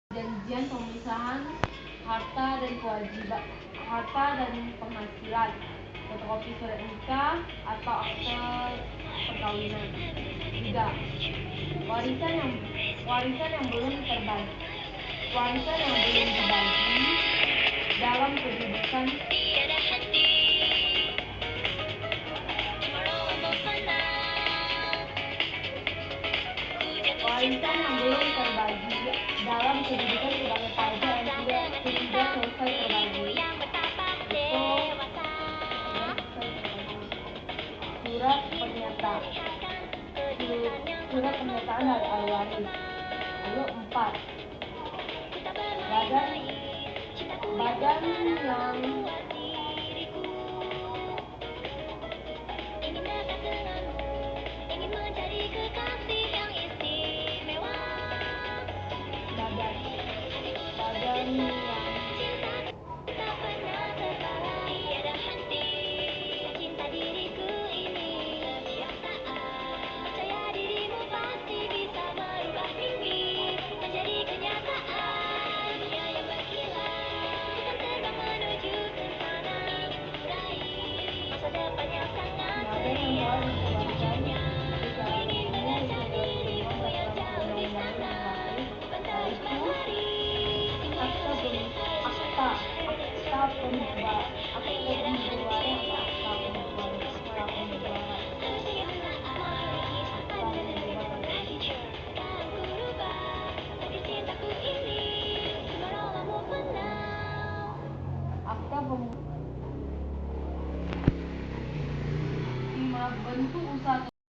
Perjanjian pemisahan harta dan kewajiban, harta dan penghasilan, fotokopi surat nikah atau akte perkawinan. 3. Warisan yang belum terbagi. Warisan yang belum dibagi dalam kedudukan sebagai pajak yang tidak selesai terbagi. Surat pernyataan dari ahli waris. Lalu 4. Badan yang